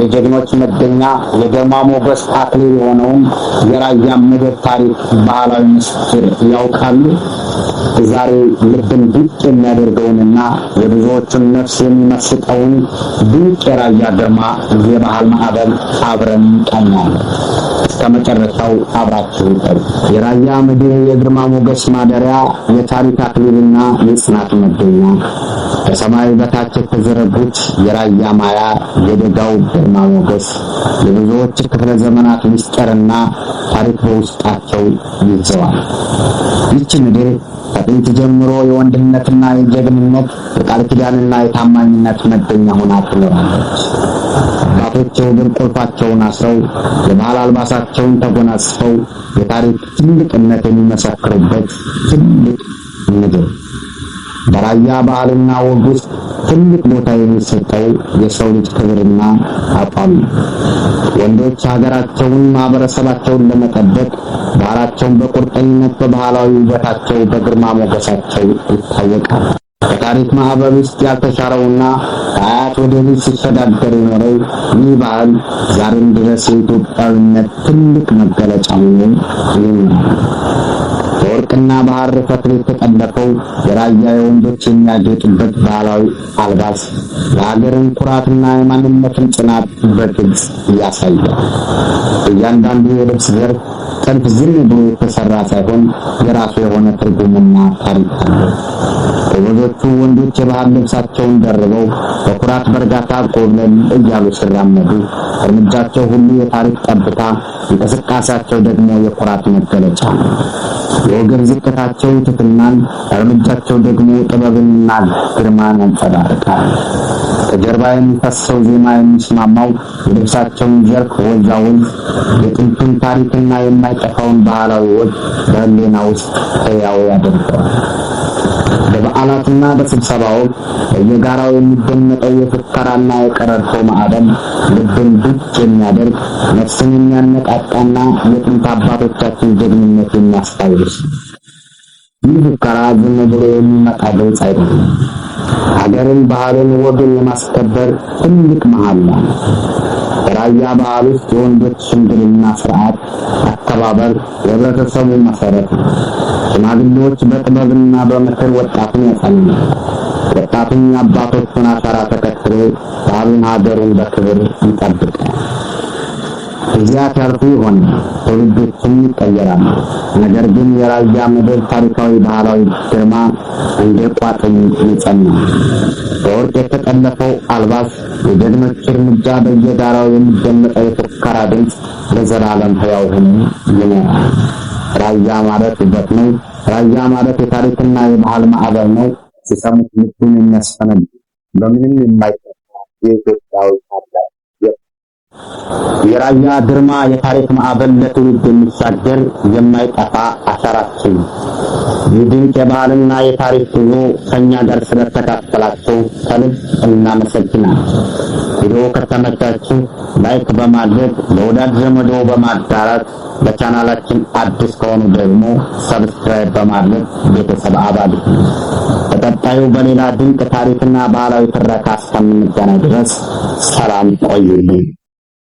የጀግኖች መገኛ የግርማ ሞገስ አክሊል የሆነውን የራያ ምድር ታሪክ ባህላዊ ምስጢር ያውቃሉ? ዛሬ ልብን ድንቅ የሚያደርገውንና የብዙዎቹን ነፍስ የሚመስጠውን ድንቅ የራያ ግርማ የባህል ማዕበል አብረን እንቃኛለን። እስከ መጨረሻው አብራችሁ ይቆዩ። የራያ ምድር የግርማ ሞገስ ማደሪያ፣ የታሪክ አክሊልና የጽናት መገኛ፣ ከሰማይ በታች የተዘረጉት የራያ ማያ የደጋው ግርማ ሞገስ የብዙዎች ክፍለ ዘመናት ምስጢርና ታሪክ በውስጣቸው ይዘዋል። ይህች ምድር ከጥንት ጀምሮ የወንድነትና የጀግንነት የቃል ኪዳንና የታማኝነት መገኛ ሆና ትኖራለች። አባቶች የወገን ቁልፋቸውን አስረው የባህል አልባሳቸውን ተጎናጽፈው የታሪክ ትልቅነት የሚመሰክሩበት ትልቅ ምድር። በራያ ባህልና ወግ ውስጥ ትልቅ ቦታ የሚሰጠው የሰው ልጅ ክብርና አቋም ነው። ወንዶች ሀገራቸውን፣ ማህበረሰባቸውን ለመጠበቅ ባህላቸውን በቁርጠኝነት በባህላዊ ውበታቸው በግርማ ሞገሳቸው ይታወቃል። በታሪክ ማዕበል ውስጥ ያልተሻረውና ከአያት ወደ ልጅ ሲሸጋገር የኖረው ይህ ባህል ዛሬም ድረስ የኢትዮጵያዊነት ትልቅ መገለጫ ሆኖ ይኖራል። በወርቅና ባህር ፈትል የተጠለፈው የራያ የወንዶች የሚያጌጡበት ባህላዊ አልባስ የሀገርን ኩራትና የማንነትን ጽናት በግልጽ ያሳያል። እያንዳንዱ የልብስ ዘርፍ ጥልፍ ዝም ብሎ የተሰራ ሳይሆን የራሱ የሆነ ትርጉምና ታሪክ አለው። ጎበዞቹ ወንዶች የባህል ልብሳቸውን ደርበው በኩራት በእርጋታ ቆብለል እያሉ ሲራመዱ እርምጃቸው ሁሉ የታሪክ ጠብታ፣ እንቅስቃሴያቸው ደግሞ የኩራት መገለጫ ነው። የወገብ ዝቅታቸው ትሕትናን፣ እርምጃቸው ደግሞ ጥበብንና ግርማን ያንጸባርቃል። ከጀርባ የሚፈሰው ዜማ የሚስማማው የልብሳቸውን ዘርፍ ወዛውዝ የጥንቱን ታሪክና የማይጠፋውን ባህላዊ ወግ በሕሊና ውስጥ ሕያው ያደርገዋል። በበዓላትና በስብሰባዎች በየጋራው የሚደመጠው የፉከራና የቀረርቶ ማዕበል ልብን ድንቅ የሚያደርግ ነፍስን የሚያነቃቃና የጥንት አባቶቻችን ጀግንነት የሚያስታውስ። ይህ ፉከራ ዝም ብሎ የሚመጣ ድምፅ አይደለም። ሀገርን፣ ባህልን፣ ወግን የማስከበር ትልቅ መሐላ ነው። በራያ ባህል ውስጥ የወንዶች ሽምግልና ስርዓት አከባበር የህብረተሰቡ መሰረት ነው። ሽማግሌዎች በጥበብና በምክር ወጣቱን ያሳምናሉ። ወጣቱን የአባቶቹን አሻራ ተከትሎ ባህሉን፣ ሀገሩን በክብር ይጠብቃል። ጊዜያት ያልፉ ይሆናል፣ ትውልዶችም ይቀየራሉ። ነገር ግን የራያ ምድር ታሪካዊ ባህላዊ ግርማ እንደ ቋጥኝ ይጸናል። በወርቅ የተጠለፈው አልባስ፣ የጀግኖች እርምጃ፣ በየጋራው የሚደመጠው የፉከራ ድምፅ ለዘላለም ሕያው ሆኖ ይኖራል። ራያ ማለት ውበት ነው። ራያ ማለት የታሪክና የባህል ማዕበል ነው። ሲሰሙት ልብን የሚያስፈነድ በምንም የማይጠፋ የኢትዮጵያዊ ታላቅ የራያ ግርማ የታሪክ ማዕበል ለትውልድ የሚሻገር የማይጠፋ አሻራችን። ይህ ድንቅ የባህልና የታሪክ ጉዞ ከእኛ ጋር ስለተካፈላችሁ ከልብ እናመሰግናለን። ቪዲዮ ከተመቻችሁ ላይክ በማድረግ ለወዳጅ ዘመዶ በማጋራት ለቻናላችን አዲስ ከሆኑ ደግሞ ሰብስክራይብ በማድረግ ቤተሰብ አባል ይሁኑ። በቀጣዩ በሌላ ድንቅ ታሪክና ባህላዊ ትረካ እስከምንገናኝ ድረስ ሰላም ቆዩልኝ።